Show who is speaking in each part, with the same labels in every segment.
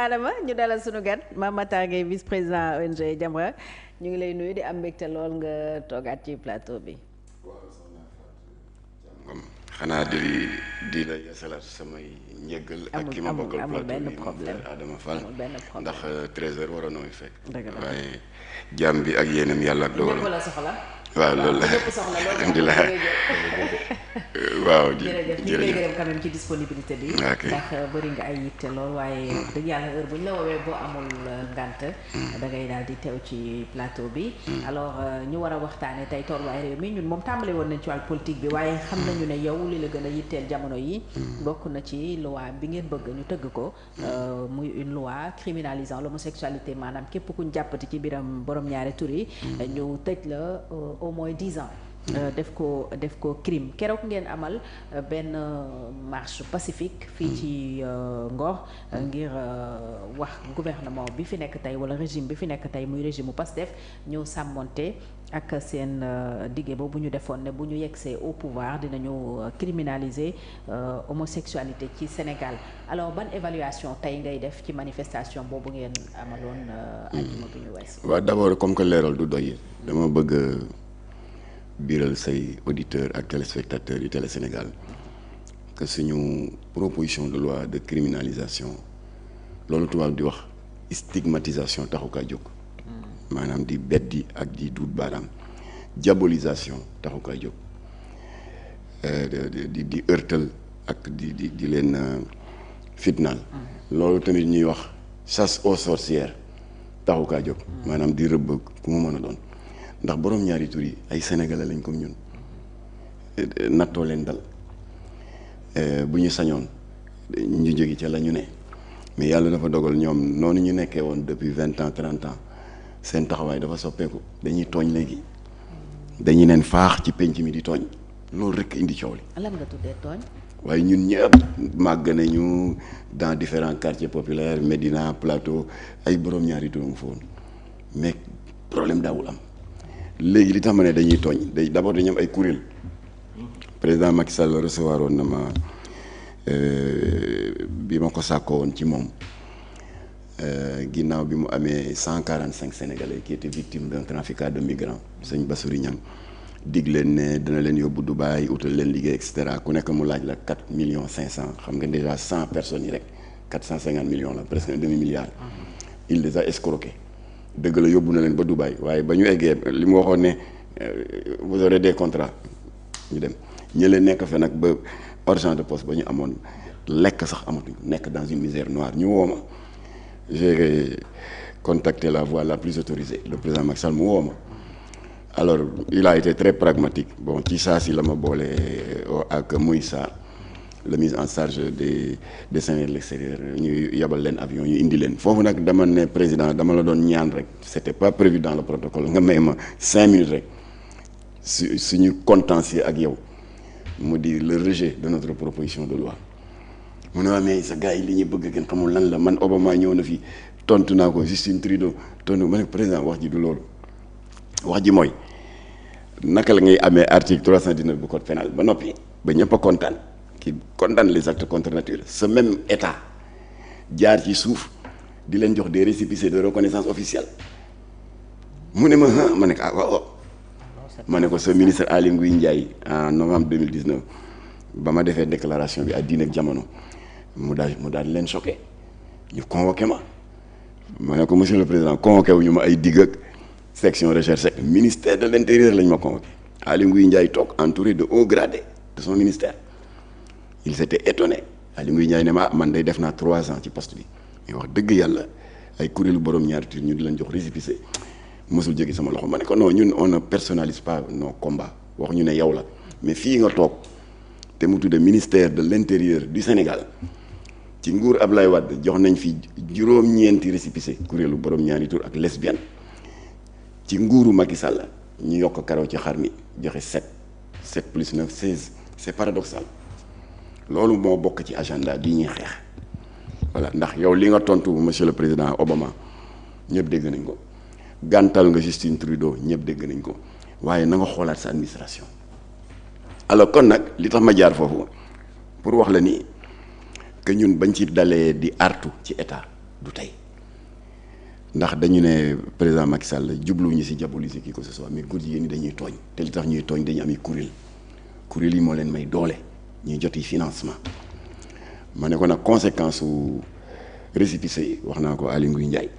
Speaker 1: Adama ñu dalal suñu gan Mame Matar Gueye vice-président ONG Jamra ñu ngi lay nuyu di am mbégte lool nga toogaat ci plateau bi.
Speaker 2: xanaa di la yasalaat samay njëggal ak ki ma bokkal plateau bi Adama Fall ndax 13h waroon na muy fekk. waaye jàmm bi ak yéenam yàlla ak dogalam
Speaker 1: ñëpp la soxla.
Speaker 2: waaw loolu la alhamdulilah waaw
Speaker 1: jërëjëf ñu ngi lay gërëm quand même ci disponibilité bi. ndax bëri nga ay yitte lool waaye dëgg yàlla heure bu ñu la woowee boo amul ngànt da ngay daal di teew ci plateau bi. alors ñu war a waxtaanee tey tolluwaay réew mi ñun moom tàmbale woon nañ ci wàllu politique bi waaye xam nañu ne yow li la gën a yitteel jamono yi bokk na ci loi bi ngeen bëgg ñu tëgg ko muy une loi criminalisant l'homosexualité maanaam képp kuñ jàppati ci biram borom ñaari tur yi ñu tëj la au moins 10 ans. def ko crime keroog ngeen amal benn marche pacifique fii ci Ngor ngir wax gouvernement bi fi nekk tey wala régime bi fi nekk tey muy régime mu Pastef ñëw sàmmonte ak seen dige boobu ñu defoon ne bu ñu yegsee au pouvoir dinañu criminaliser homosexualité ci Sénégal alors ban évaluation tey ngay def ci manifestation boobu ngeen amaloon àjjuma bi ñu wees.
Speaker 2: waaw d'abord comme que leeral du doy dama bëgg biiral say auditeurs ak téléspectateurs yu Télé Sénégal que suñu proposition de loi de criminalisation loolu tubaab di wax stigmatisation taxu kaa jóg maanaam di beddi ak di duut baaraam diabolisation taxu kaa jóg di ërtal ak di leen fitnaal loolu tamit ñuy wax chasse aux sorcières taxu kaa jóg maanaam di rëbb ku mu mën a doon ndax borom ñaari tur yi ay sénégalais lañ comme ñun nattoo leen dal bu ñu sañoon ñu jóge ca la ñu ne mais yàlla dafa dogal ñoom noonu ñu nekkee woon depuis 20 ans 30 ans seen taxawaay dafa soppeeku dañuy tooñ léegi dañuy neen faax ci penc mi di tooñ loolu rek indi coow li.
Speaker 1: lan nga tuddee tooñ.
Speaker 2: waaye ñun ñëpp màgg nañu dans différents quartiers populaires Médina Plateau ay borom ñaari tur nga fa woon mais problème daawul am. léegi li tax ma ne dañuy tooñ d'abord dañu am ay kuréel président Macky Sall recevoir woon na ma bi ma ko sàkkoo woon ci moom ginnaaw bi mu amee 145 sénégalais qui étaient victimes d'un trafic de migrants sëñ Bassirou Niang dig leen ne dana leen yóbbu Dubaï utal leen liggéey et cetera ku nekk mu laaj la 4 millions 500 xam nga déjà 100 personnes yi rek 450 millions la presque un demi-milliard il les a escroqués. dëgg la yóbbu na leen ba Dubaï waaye ba ñu eggee li mu waxoon ne vous aurez des contrats ñu dem ñële nekk fa nag ba argent de poste ba ñu amoon lekk sax amatuñ nekk dans une misère noire ñu woo ma j'ai contacté la voie la plus autorisée le président Macky Sall mu woo ma alors il a été très pragmatique bon ci saa si la ma boole ak Moïsa la mise en charge des Sénégalais de l'extérieur ñu yabal leen avion ñu indi leen foofu nag dama ne président dama la doon ñaan rek c'était pas prévu dans le protocole nga may ma 5 minutes rek suñu contentieux ak yow mu di le rejet de notre proposition de loi mu ne waa mais sa gars yi li ñuy bëgg kenn xamul lan la man Obama ñëw na fi tontu naa ko Justin Trudeau tontu ma ne président wax ji du loolu wax ji mooy naka la ngay amee article 319 bu code pénal ba noppi ba ñëpp a kontaan qui condamne les actes contre nature ce même état jaar ci suuf di leen jox des récépissés de reconnaissance officielle mu ne ma ne ko ah waaw ma ne ko ce ministre Aly Ngouille Ndiaye en novembre 2019 ba ma defee déclaration bi à Diine ak Jamono mu daal di leen choqué ñu convoqué ma ne ko monsieur le président convoqué wu ñu ma ay digg ak section recherche ak ministère de l'intérieur lañ ma convoqué Aly Ngouille Ndiaye toog entouré de hauts gradés de son ministère. il s'était étonné Aly Ngouille Ndiaye ne ma man day def naa 3 ans ci poste bi mais wax dëgg yàlla ay kuréelu borom ñaari tur ñu di leen jox récépissé mosul jóge sama loxo ma ne ko non ñun on ne personnalise pas nos combats wax ñu ne yow la mais fii nga toog te mu tudde ministère de l'intérieur du Sénégal ci nguur Ablaye Wade jox nañ fi juróom-ñeenti récépissé kuréelu borom ñaari tur ak lesbienne ci nguuru Macky Sall ñu yokk karaw ci xar mi joxe 7 plus 9 16 c'est paradoxal loolu moo bokk ci agenda bii ñuy xeex voilà ndax yow li nga tontu monsieur le président Obama ñëpp dégg nañ ko gàntal nga Justin Trudeau ñëpp dégg nañ ko waaye na nga xoolaat sa administration alors kon nag li tax ma jaar foofu pour wax la ni que ñun bañ ci dalee di artu ci état du tey ndax dañu ne président Macky Sall jubluwuñu si diaboliser qui que ce soit mais góor jigéen ñi dañuy tooñ te li tax ñuy tooñ dañuy am kuréel yi moo leen may doole ñuy joti financement ma ne ko nag conséquence su récépissé yi wax naa ko Aly Ngouille Ndiaye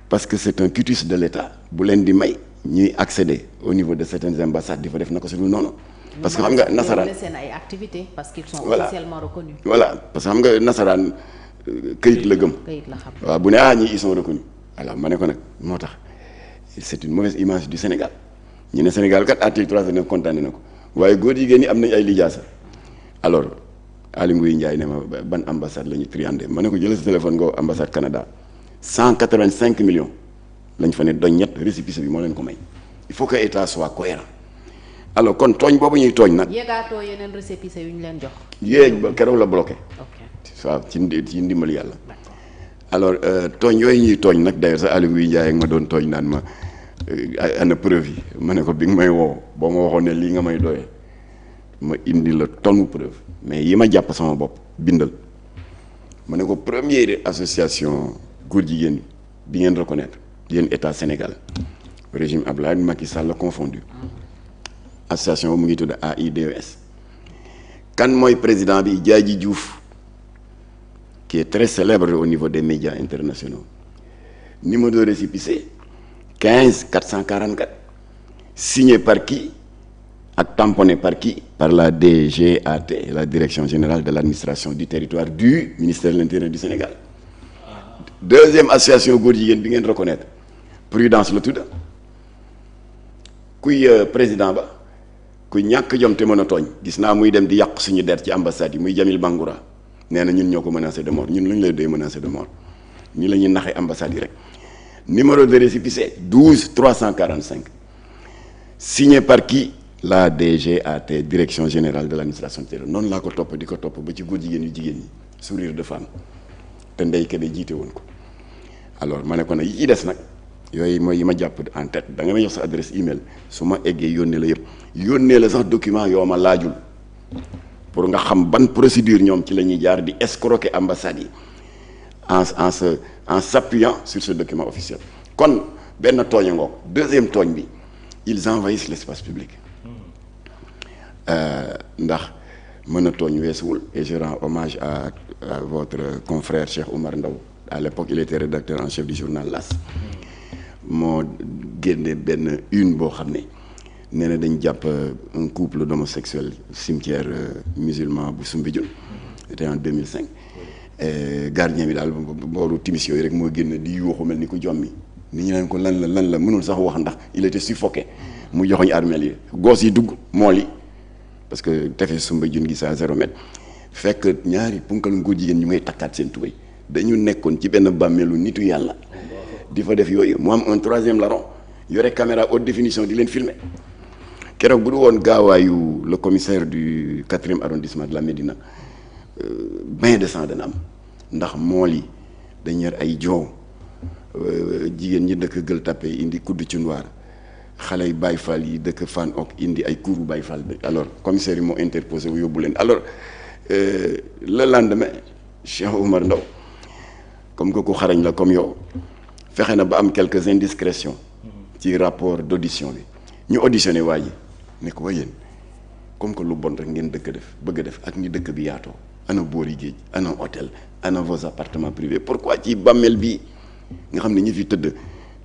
Speaker 2: parce que c'est un cutus de l'État bu leen di may ñuy accéder au niveau de certaines ambassades di fa def naka su dul noonu. parce que xam nga nasaraan
Speaker 1: seen ay activités parce qu'ils sont
Speaker 2: voilà
Speaker 1: officiellement reconnus.
Speaker 2: voilà parce que xam nga nasaraan këyit la gëm.
Speaker 1: këyit la xam
Speaker 2: waaw bu ne ñii ils sont reconnus alors ma ne ko nag moo tax c'est une mauvaise image du Sénégal ñu ne Sénégal kat article 309 condamné na ko waaye góor jigéen ñi am nañ ay lijaasa alors Aly Ngouille Ndiaye ne ma ban ambassade la ñu triandé ma ne ko jëlee sa téléphone nga ambassade Canada 185 millions lañ fa ne doñ ñett récépissé bi moo leen ko may il faut que état soit cohérent alors kon tooñ boobu ñuy tooñ nag.
Speaker 1: yéegaatoo yeneen récépissé yu ñu leen jox.
Speaker 2: yéeg ba keroog la bloqué.
Speaker 1: ok
Speaker 2: waaw ci ndimbali yàlla. alors tooñ yooyu ñuy tooñ nag d'ailleurs sax Aly Ngouille Ndiaye ak ma doon tooñ naan ma ana preuve yi ma ne ko bi nga may woo boo ma waxoon ne lii nga may doyee ma indi la tonne preuve mais yi ma jàpp sama bopp bindal ma ne ko première association góor jigéen bi ngeen reconnaître yéen état Sénégal régime Abdoulaye Macky Sall confondu association mu ngi tudd AIDS kan mooy président bi Diadji Diouf qui est très célèbre au niveau des médias internationaux numéro de récépissé 15 444 signé par qui ak tamponné par qui par la DGAT la direction générale de l'administration du territoire du ministère de l'Intérieur du Sénégal. Deuxième association góor jigéen bi ngeen reconnaître Prudence la tudd kuy président ba kuy ñàkk jom te mën a tooñ gis naa muy dem di yàq suñu der ci ambassade yi muy Jamil Bangoura nee na ñun ñoo ko menacé de mort ñun lu ñu lay doy menacé de mort ñu la ñuy naxee ambassade yi rek. Numéro de récépissé 12 345 signé par qui la DGAT direction générale de l'administration du territoire noonu laa ko topp di ko topp ba ci góor jigéen yu jigéen ñi sourire de femme te ndey Kébé jiite woon ko alors ma ne ko nag yi ci des nag yooyu mooy yi ma jàpp en tête da nga may jox sa adresse email su ma eggee yónnee la yëpp yónnee la sax document yoo ma laajul pour nga xam ban procédure ñoom ci la ñuy jaar di escroquer ambassade yi en s'appuyant sur ce document officiel kon benn tooñ a ngoog deuxième tooñ bi ils envahissent l'espace public ndax mën a tooñ weesuwul et je rends hommage à votre confrère Cheikh Oumar Ndaw à l'époque il était rédacteur en chef du journal L'As moo génne benn une boo xam ne nee na dañ jàpp un couple d'homosexuels cimetière musulman bu Soumbédioune c'était en 2005 gardien bi daal booru timis yooyu rek moo génn di yuuxu mel ni ko jommi nit ñi naan ko lan la mënul sax wax ndax il était suffoqué mu joxoñ armeel yi gos yi dugg mool yi parce que tefes Soumbédioune gi à 0 mètre fekk ñaari punkal góor jigéen ñu ngay takkaat seen tubéy dañu nekkoon ci benn bàmmeelu nitu yàlla di fa def yooyu mu am un troisième larron yore caméra haute définition di leen filmer keroog bu du woon gaawaayu le commissaire du 4e arrondissement de la Médina bain de sang dana am ndax mool yi dañ yor ay joow jigéen ñi dëkk Gueule Tapée indi kudd ci noir xale yi Baye Fall yi dëkk Fann ok indi ay kuuru Baye Fall bi alors commissaire yi moo interposé wu yóbbu leen alors le lendemain Cheikh Oumar Ndaw comme que ku xarañ la comme yow fexe na ba am quelques indiscrétions ci rapport d'audition bi ñu auditionné waa ji ne ko waa yéen comme que lu bon rek ngeen bëgg a def ak ni dëkk bi yaatoo ana boori géej ana hôtel ana vos appartements privés pourquoi ci bàmmeel bii nga xam ne ñi fi tëdd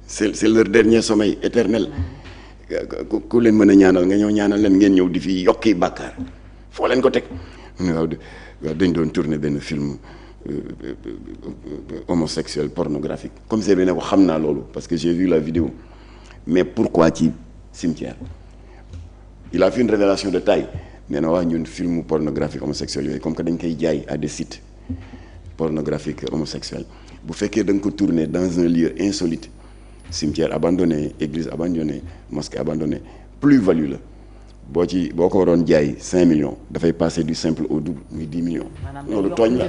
Speaker 2: c'est leur dernier sommeil éternel ku leen mën a ñaanal nga ñëw ñaanal leen ngeen ñëw di fi yokki bàkkaar foo leen ko teg waaw dañ doon tourner benn film homosexuel pornographique comme c'est bi ne ko xam naa loolu parce que j'ai vu la vidéo mais pourquoi ci cimetière il a fait une révélation de taille nee na waa ñun film pornographique homosexuel yooyu comme que dañ koy jaay à des sites pornographiques homosexuels bu fekkee da nga ko tourner dans un lieu insolite cimetière abandonné église abandonnée mosquée abandonnée plus-value la boo ko waroon jaay 5 millions dafay passer du simple au double muy 10 millions. loolu tooñ la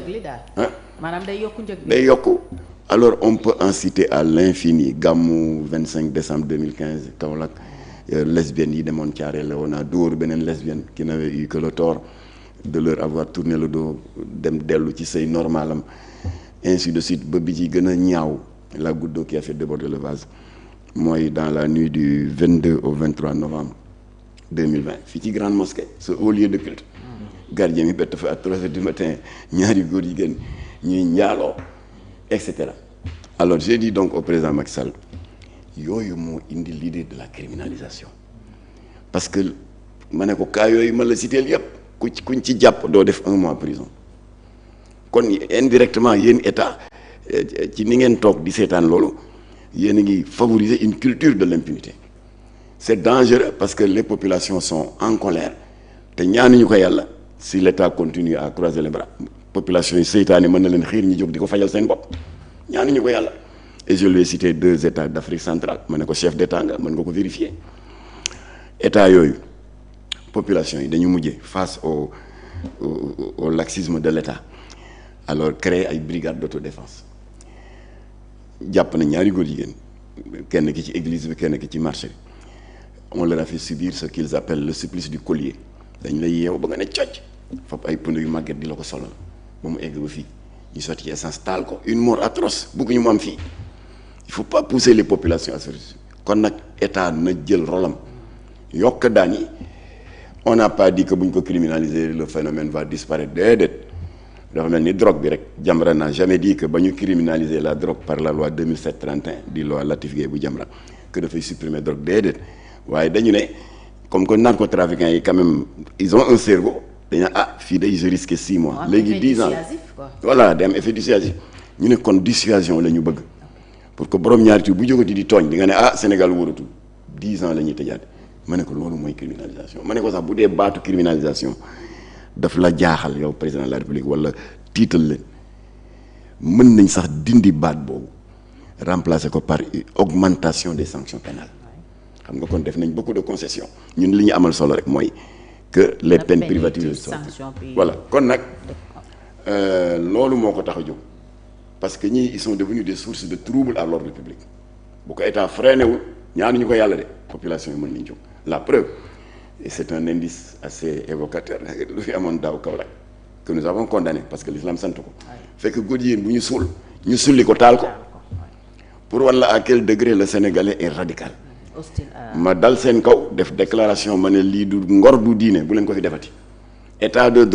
Speaker 1: maanaam day yokku njëg bi
Speaker 2: day yokku alors on peut en citer à l'infini gàmmu 25 décembre 2015 Kaolack lesbiennes yi demoon Thiaré la woon a dóor beneen lesbienne qui n'avait eu que le tort de leur avoir tourné le dos dem dellu ci sëy normalam ainsi de suite ba bi ci gën a ñaaw la goutte d'eau qui a fait déborder le vase mooy dans la nuit du 22 au 23 novembre 2020 fii ci grande mosquée ce haut lieu de culte gardien mi bett fa à 3 heures du matin ñaari góor yi gën ñuy njaaloo et cetera. Alors j'ai dit donc au président Macky Sall yooyu moo indi l'idée de la criminalisation parce que ma ne ko cas yooyu ma la citeel yépp kuñ ci jàpp doo def 1 mois prison kon indirectement yéen état ci ni ngeen toog di seetaan loolu yéen a ngi favoriser une culture de l'impunité. C'est dangereux parce que les populations sont en colère te ñaanuñu ko yàlla si l'État continue à croiser les bras population yi seytaane mën na leen xiir ñu jóg di ko fajal seen bopp ñaanuñu ko yàlla. Et je lui ai cité 2 États d'Afrique centrale ma ne ko chef d'État nga mën nga ko vérifier état yooyu population yi dañu mujjee face au laxisme de l'État alors créer ay brigades d'autodéfense jàpp na ñaari góor jigéen kenn ki ci église bi kenn ki ci marché bi on leur a fait subir ce qu'ils appellent le supplice du collier dañ lay yeew ba nga ne cocc fab ay pneu yu màgget di la ko solal ba mu egg ba fii ñu sotti ci essence taal ko une mort atroce bëgguñu mu am fii il faut pas pousser les populations à ce risque kon nag état na jël rolam yokk daan yi on n'a pas dit que bu ñu ko criminaliser le phénomène va disparaître déedéet dafa mel ni drogue bi rek Jamra n'a jamais dit que ba ñu criminaliser la drogue par la loi 2007-31 di loi Latif Gueye bu Jamra que dafay supprimer drogue déedéet waaye dañu ne comme que narcotrafiquants yi quand même ils ont un cerveau dañu fii day je risque 6 mois léegi 10 ans voilà day am effet dissuasif ñu ne kon dissuasion la ñu bëgg pour que borom ñaari tur bu jógati di tooñ di nga ne Sénégal wóoratul 10 ans la ñuy tëjaat ma ne ko loolu mooy criminalisation ma ne ko sax bu dee baatu criminalisation daf la jaaxal yow président de la République wala tiital leen mën nañ sax dindi baat boobu remplacer ko par augmentation des sanctions pénales xam nga kon def nañ beaucoup de concessions ñun li ñu amal solo rek mooy que les peines privatives sont voilà kon nag loolu moo ko tax a jóg parce que ñii ils sont devenus des sources de trouble à l'ordre public bu ko état freiné wul ñaanuñu ko yàlla de population yi mën nañ jóg la preuve et c'est un indice assez évocateur lu fi amoon daaw Kaolack que nous avons condamné parce que l'islam sant ko fekk góor jigéen bu ñu suul ñu sulli ko taal ko pour walla à quel degré le Sénégalais est radical ma dal seen kaw def déclaration ma ne lii du ngor du diine bu leen ko fi defati état de